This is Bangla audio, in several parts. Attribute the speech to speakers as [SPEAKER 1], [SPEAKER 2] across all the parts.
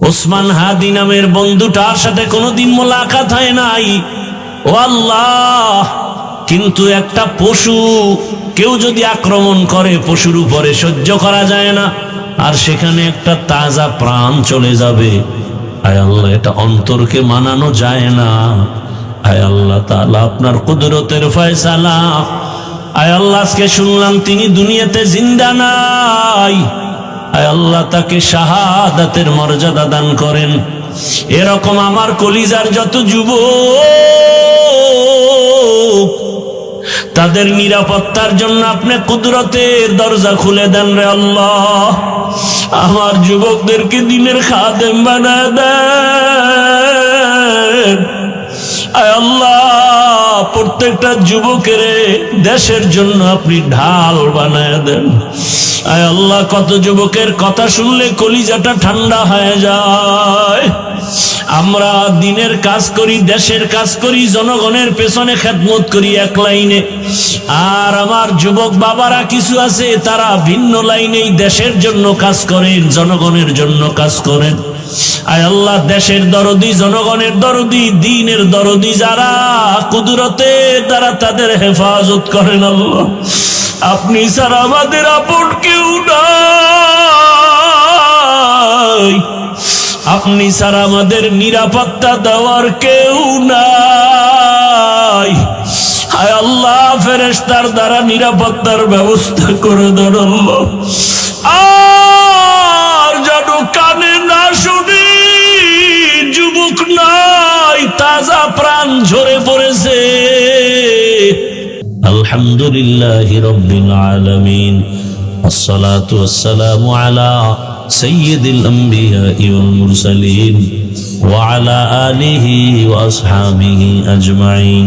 [SPEAKER 1] ওসমান হাদি নামের বন্ধুটার সাথে কোনোদিন মোলাকাত হয় নাই। ও আল্লাহ, কিন্তু একটা পশু কেউ যদি আক্রমণ করে পশুর উপরে সহ্য করা যায় না, আর সেখানে একটা তাজা প্রাণ চলে যাবে। আয় আল্লাহ, এটা অন্তরকে মানানো যায় না। আয় আল্লাহ তাআলা, আপনার কুদরতের ফয়সালা। আয় আল্লাহ, আজকে শুনলাম তিনি দুনিয়াতে জিন্দা নাই। আয় আল্লাহ, তাকে শাহাদাতের মর্যাদা দান করেন। এরকম আমার কলিজার যত যুবক, তাদের নিরাপত্তার জন্য আপনি কুদরতের দরজা খুলে দেন রে আল্লাহ। আমার যুবকদেরকে দিনের খাদেম বানায় দেন। আয় আল্লাহ, প্রত্যেকটা যুবকের দেশের জন্য আপনি ঢাল বানায় দেন। আয় আল্লাহ, কত যুবকের কথা শুনলে কলিজাটা ঠান্ডা হয়ে যায়। আমরা দিনের কাজ করি, দেশের কাজ করি, জনগণের পেছনে খেদমত করি এক লাইনে, আর আমার যুবক বাবারা কিছু আছে তারা ভিন্ন লাইনেই দেশের জন্য কাজ করেন, জনগণের জন্য কাজ করেন। আয় আল্লাহ, দেশের দরদি, জনগণের দরদি, দ্বীনের দরদি যারা, কুদরতে তারা তাদের হেফাজত করেন আল্লাহ। আপনি ছাড়া আমাদের আপন কেউ নাই, আপনি ছাড়া আমাদের নিরাপত্তা দেওয়ার কেউ নাই। হায় আল্লাহ, ফেরেশতার দ্বারা নিরাপত্তার ব্যবস্থা করে দেন আল্লাহ। আর যেন কানে না শুনি, যুবক নাই, তাজা প্রাণ ঝরে পড়েছে। আলহামদুলিল্লাহি রাব্বিল আলামিন, আসসালাতু ওয়াসসালামু আলা সাইয়্যিদিল আমবিয়াই ওয়াল মুরসালিন ওয়া আলা আলিহি ওয়া আসহাবিহি আজমাইন।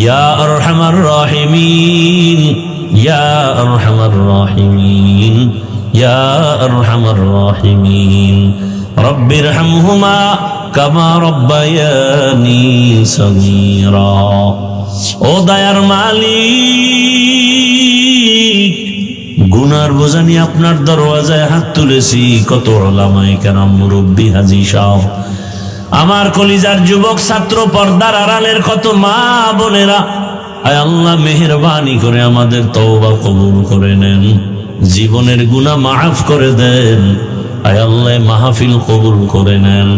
[SPEAKER 1] ইয়া আরহামার রাহিমিন, ইয়া আরহামার রাহিমিন, ইয়া আরহামার রাহিমিন। রব্বিরহামহুমা কামা রব্বায়ানি সগীরা। ও দয়ার মালিক, গুনার বোঝা নিয়ে আপনার দরওয়াজায় হাত তুলেছি। কত উলামায়ে কেরাম, মুরব্বী, হাজী সাহেব, আমার কলিজার যুবক ছাত্র, পর্দার আড়ালের কত মা বোনেরা, আয় আল্লাহ মেহেরবানি করে আমাদের তওবা কবুল করে নেন, জীবনের গুনাহ মাফ করে দেন। আয় আল্লাহ, মাহফিল কবুল করে নেন।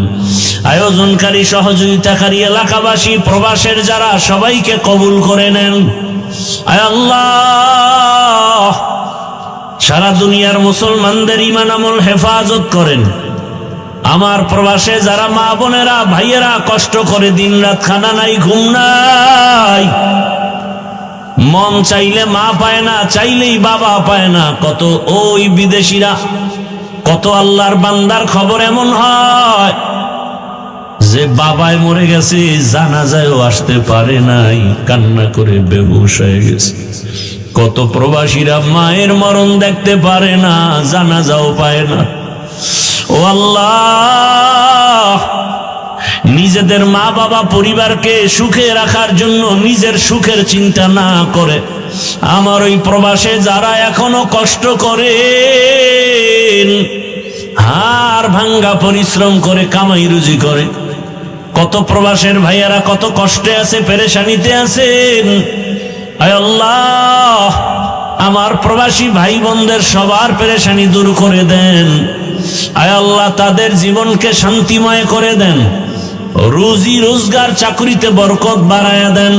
[SPEAKER 1] আয়োজনকারী, সহযোগিতাকারী, এলাকাবাসী, প্রবাসের যারা, সবাইকে কবুল করে নেন। আয় আল্লাহ, সারা দুনিয়ার মুসলমানদের ঈমান আমল হেফাজত করেন। আমার প্রবাসে যারা মা বোনেরা, ভাইয়েরা কষ্ট করে দিন রাত, খানা নাই, ঘুম নাই, মন চাইলে মা পায় না, চাইলেই বাবা পায় না। কত ওই বিদেশিরা, কত আল্লাহর বান্দার খবর এমন হয় যে বাবায় মরে গেছে, জানাজায়ও আসতে পারে নাই, কান্না করে বেহুশ হয়ে গেছে। কত প্রবাসীরা মায়ের মরণ দেখতে পারে না, জানাজাও পায় না। ও আল্লাহ, নিজেদের মা বাবা পরিবারকে সুখে রাখার জন্য নিজের সুখের চিন্তা না করে আমার ওই প্রবাসে যারা এখনো কষ্ট করে, হাড় ভাঙ্গা পরিশ্রম করে কামাই রুজি করে, কত প্রবাসের ভাইয়ারা কত কষ্টে আছে, পেরেশানিতে আছেন। আয় আল্লাহ, আমার প্রবাসী ভাই বোনদের সবার পেরেশানি দূর করে দেন। আয় আল্লাহ, তাদের জীবনকে শান্তিময় করে দেন, রুজি রোজগার চাকরিতে বরকত বাড়ায়া দেন,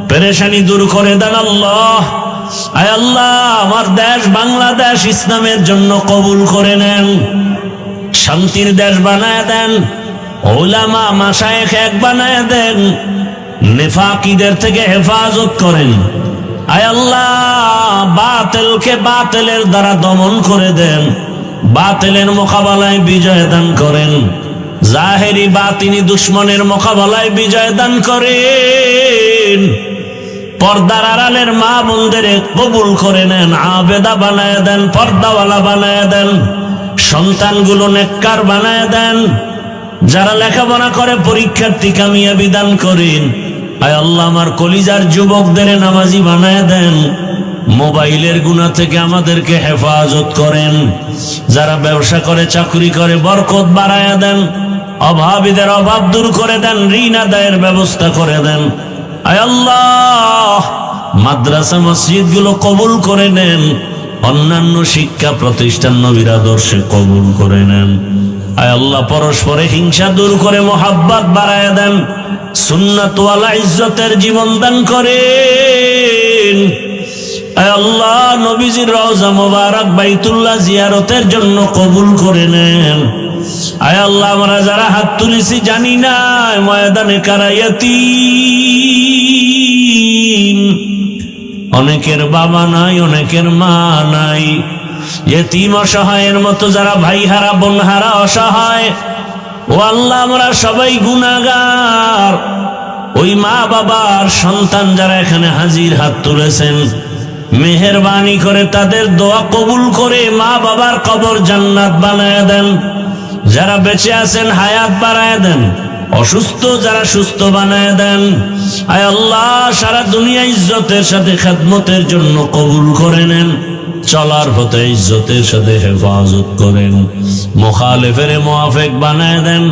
[SPEAKER 1] পেরেশানি দূর করে দেন আল্লাহ। আয় আল্লাহ, আমার দেশ বাংলাদেশ ইসলামের জন্য কবুল করে নেন, শান্তির দেশ বানায় দেন, উলামা মাশায়েখ এক বানায় দেন, নেফাকিদের থেকে হেফাজত করেন। আয় আল্লাহ, বাতিলকে বাতিলের দ্বারা দমন করে দেন, বাতিলের মোকাবেলায় বিজয় দান করেন, জাহেরি বাতিনি দুশ্মনের মোকাবেলায় বিজয় দান করেন। পর্দার আড়ালের মা বোনদের কবুল করে নেন, আবেদা বানায় দেন, পর্দাওয়ালা বানায় দেন, সন্তানগুলো নেককার বানায় দেন, যারা লেখাপড়া করে পরীক্ষার্থী কামিয়াবি দান করেন। আয় আল্লাহ, আমার কলিজার যুবকদের নামাজি বানায় দেন, মোবাইলের গুনাহ থেকে আমাদেরকে হেফাজত করেন। যারা ব্যবসা করে, চাকরি করে, বরকত বাড়ায়া দেন। অভাবীদের অভাব দূর করে দেন, ঋণ আদায়ের ব্যবস্থা করে দেন। আয় আল্লাহ, মাদ্রাসা মসজিদ গুলো কবুল করে নেন। অন্যান্য শিক্ষা প্রতিষ্ঠান নবীর আদর্শে কবুল করে নেন। আয় আল্লাহ, পরস্পরে হিংসা দূর করে মোহাব্বত বাড়ায়া দেন। সুন্নাত ওয়ালা ইজ্জতের জীবন দান করেন। আয় আল্লাহ, নবীজির রওজা মোবারক বাইতুল্লাহ জিয়ারতের জন্য কবুল করে নেন। আয় আল্লাহ, আমরা যারা হাত তুলেছি জানি না ময়দানে কারা ইয়াতীম, অনেকের বাবা নাই, অনেকের মা নাই। ইয়েতিম অসহায়ের মতো যারা ভাই হারা, বোন হারা, অসহায়, ও আল্লাহ, আমরা সবাই গুনাহগার। ওই মা বাবার সন্তান যারা এখানে হাজির হাত তুলেছেন, মেহেরবানি করে তাদের দোয়া কবুল করে মা বাবার কবর জান্নাত বানায় দেন। যারা বেঁচে আছেন হায়াত বাড়ায় দেন, অসুস্থ যারা সুস্থ বানায় দেন। আয় আল্লাহ, সারা দুনিয়া ইজ্জতের সাথে খেদমতের জন্য কবুল করে নেন। চলার পথে ইজ্জতের সাথে হেফাজত করেন। মুখালিফের মুআফিক বানায় দেন।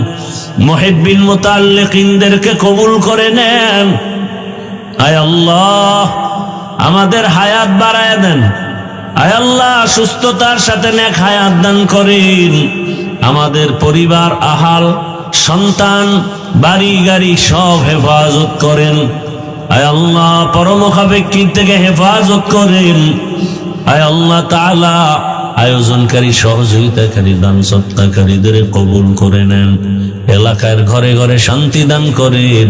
[SPEAKER 1] মুহিব্বিন মুতাআল্লিকিনদেরকে কবুল করে নেন। আয় আল্লাহ, আমাদের হায়াত বাড়ায় দেন। আয় আল্লাহ, সুস্থতার সাথে নেক হায়াত দান করেন। আমাদের পরিবার, আহাল, সন্তান, বাড়ি গাড়ি সব হেফাজত করেন। আয় আল্লাহ, পরমুখাপেক্ষী থেকে হেফাজত করেন। আয় আল্লাহ তাআলা, আয়োজনকারী, সহযোগিতাকারী, দান সৎকারীদের কবুল করে নেন। এলাকার ঘরে ঘরে শান্তি দান করেন।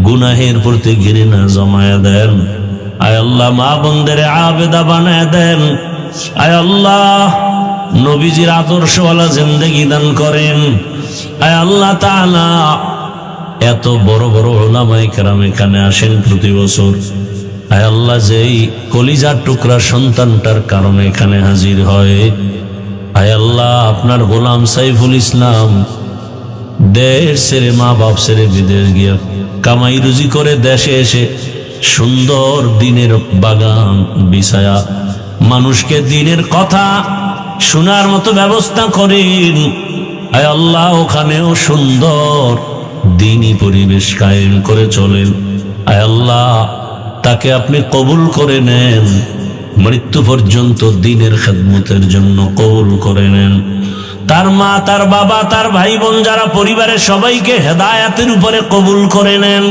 [SPEAKER 1] গুনাহের প্রতি ঘৃণা জমায়া দেন। আয় আল্লাহ, মা বোনদের আবেদা বানায় দেন। আয় আল্লাহ, নবীজির আদর্শওয়ালা জিন্দেগি দান করেন। আয় আল্লাহ তাআলা, এত বড় বড় উলামায়ে কেরাম এখানে আসেন প্রতি বছর। আয় আল্লাহ, যেই কলিজার টুকরা সন্তানটার কারণে এখানে হাজির হয়, আয় আল্লাহ, আপনার গোলাম সাইফুল ইসলাম দেশ ছেড়ে, মা বাপ ছেড়ে বিদেশ গিয়া কামাই রুজি করে দেশে এসে সুন্দর দিনের বাগান বিছায়া মানুষকে দিনের কথা শোনার মতো ব্যবস্থা করেন। আয় আল্লাহ, ওখানেও সুন্দর দ্বীনি পরিবেশ কায়েম করে চলেন। আয় আল্লাহ, তাকে আপনি কবুল করে নেন। মৃত্যু পর্যন্ত দ্বীনের খেদমতের জন্য কবুল করে নেন। তার মা, তার বাবা, তার ভাই বোন যারা পরিবারের সবাইকে হেদায়াতের উপরে কবুল করে নেন।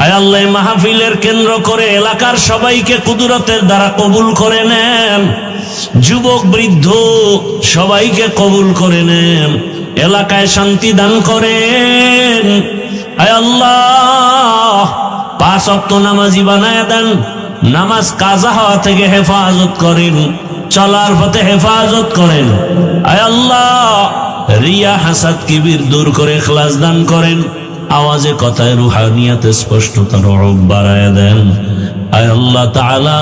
[SPEAKER 1] আয় আল্লাহ, মাহফিলের কেন্দ্র করে এলাকার সবাইকে কুদরতের দ্বারা কবুল করে নেন। যুবক বৃদ্ধ সবাইকে কবুল করে নেন। এলাকায় শান্তি দান করেন। আয় আল্লাহ, 5 ওয়াক্ত নামাজি বানায় দেন। নামাজ কাজা হওয়া থেকে হেফাজত করেন। চলার পথে হেফাজত করেন। আয় আল্লাহ, রিয়া, হাসাদ, কিবির দূর করে ইখলাস দান করেন। আওয়াজে কথায় রুহানিয়াতে স্পষ্টতার রব বাড়ায় দেন। আয় আল্লাহ তাআলা,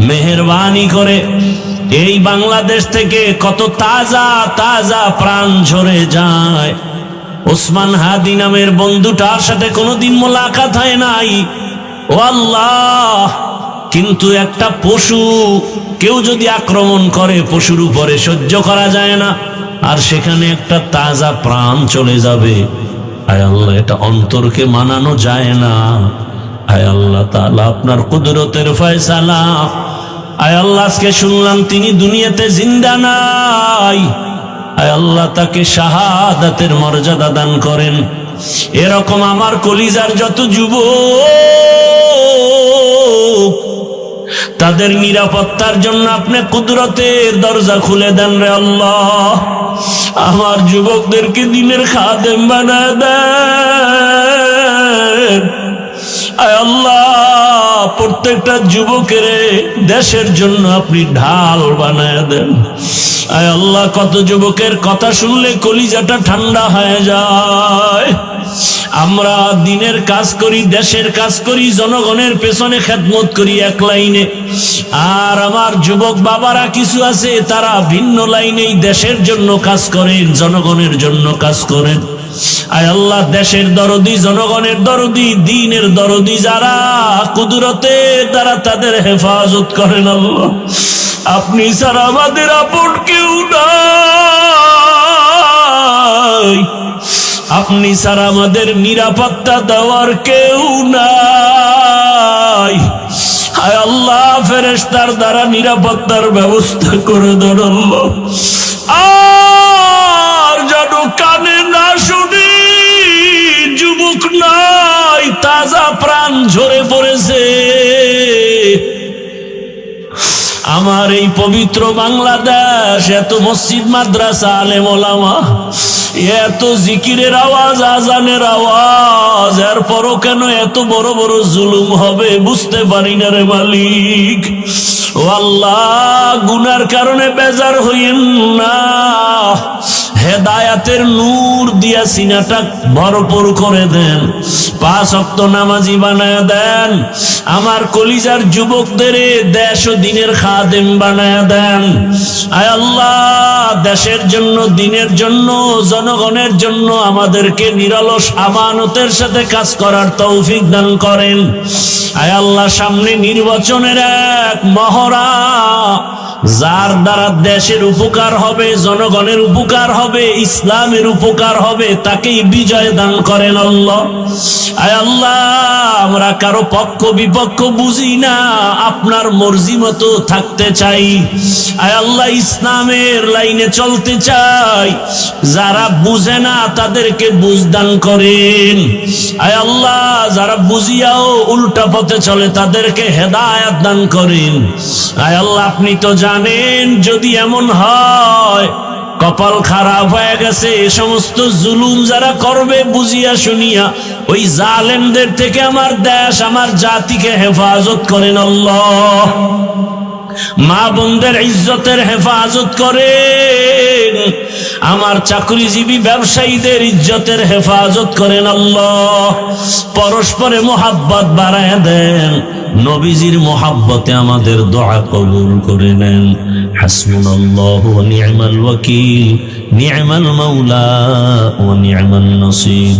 [SPEAKER 1] মেহেরবানি করে এই বাংলাদেশ থেকে কত তাজা তাজা প্রাণ ঝরে যায়। ওসমান হাদি নামের বন্ধুটার সাথে কোনোদিন মোলাকাত হয় নাই, ও আল্লাহ, কিন্তু একটা পশু কেউ যদি আক্রমণ করে, পশুর উপরে সহ্য করা যায় না, আর সেখানে একটা তাজা প্রাণ চলে যাবে। আয় আল্লাহ, এটা অন্তরকে মানানো যায় না। আয় আল্লাহ তাআলা, আপনার কুদরতের ফয়সালা। আয় আল্লাহ, আজকে শুনলাম তিনি দুনিয়াতে জিন্দা নাই। আয় আল্লাহ, তাকে শাহাদাতের মর্যাদা দান করেন। এরকম আমার কলিজার যত যুবক, তাদের নিরাপত্তার জন্য আপনি কুদরতের দরজা খুলে দেন রে আল্লাহ। আমার যুবকদেরকে দিনের খাদেম বানায় দেন। আয় আল্লাহ, প্রত্যেকটা যুবকের দেশের জন্য আপনি ঢাল বানায় দেন। আয় আল্লাহ, কত যুবকের কথা শুনলে কলিজাটা ঠান্ডা হয়ে যায়। আমরা দিনের কাজ করি, দেশের কাজ করি, জনগণের পেছনে খেদমত করি এক লাইনে, আর আমার যুবক বাবারা কিছু আছে তারা ভিন্ন লাইনেই দেশের জন্য কাজ করেন, জনগণের জন্য কাজ করেন। আয় আল্লাহ, দেশের দরদি, জনগণের দরদি, দ্বীনের দরদি যারা, কুদরতের দ্বারা তাদের হেফাজত করেন আল্লাহ। আপনি ছাড়া আমাদের আপন কেউ নাই, আপনি ছাড়া আমাদের নিরাপত্তা দেওয়ার কেউ নাই। হায় আল্লাহ, ফেরেশতার দ্বারা নিরাপত্তার ব্যবস্থা করে দেন আল্লাহ। আর যেন কানে না শুনি, যুবক নাই, তাজা প্রাণ ঝরে পড়েছে। আমার এই পবিত্র বাংলাদেশ, এত মসজিদ, মাদ্রাসা, আলেম ওলামা, এত জিকিরের আওয়াজ, আজানের আওয়াজ, এরপরও কেন এত বড় বড় জুলুম হবে বুঝতে পারি না রে মালিক। ও আল্লাহ, গুনার কারণে বেজার হইয়েন না, হেদায়াতের নূর দিয়া সিনাটা ভরপুর করে দেন, 5 ওয়াক্ত নামাজি বানায় দেন, আমার কলিজার যুবকদের দেশ ও দিনের খাদেম বানায় দেন। আয় আল্লাহ, দেশের জন্য, দিনের জন্য, জনগণের জন্য আমাদেরকে নিরলস আমানতের সাথে কাজ করার তৌফিক দান করেন। আয় আল্লাহ, সামনে নির্বাচনের এক মহড়া, যার দ্বারা দেশের উপকার হবে, জনগণের উপকার হবে, ইসলামের উপকার হবে, তাকেই বিজয় দান করেন আল্লাহ। আয় আল্লাহ, আমরা কারো পক্ষ বিপক্ষ বুঝি না, আপনার মর্জি মতো থাকতে চাই। আয় আল্লাহ, ইসলামের লাইনে চলতে চাই, যারা বুঝে না তাদেরকে বুঝ দান করেন। আয় আল্লাহ, যারা বুঝিয়াও উল্টা পথে চলে তাদেরকে হেদায়েত দান করেন। আয় আল্লাহ, আপনি তো জানেন, যদি এমন হয় কপাল খারাপ হয়ে গেছে, এ সমস্ত জুলুম যারা করবে বুঝিয়া শুনিয়া, ওই জালেমদের থেকে আমার দেশ, আমার জাতিকে হেফাজত করেন আল্লাহ। মা বোনদের ইজ্জতের হেফাজত করেন, আমার চাকরিজীবী ব্যবসায়ীদের ইজ্জতের হেফাজত করেন আল্লাহ। পরস্পরে মোহাব্বত বাড়ায় দেন, নবীজির মোহাব্বতে আমাদের দোয়া কবুল করে নেন। হাসবুনাল্লাহু ওয়া নি'মাল ওয়াকিল, নি'মাল মাওলা ওয়া নি'মান নাসির।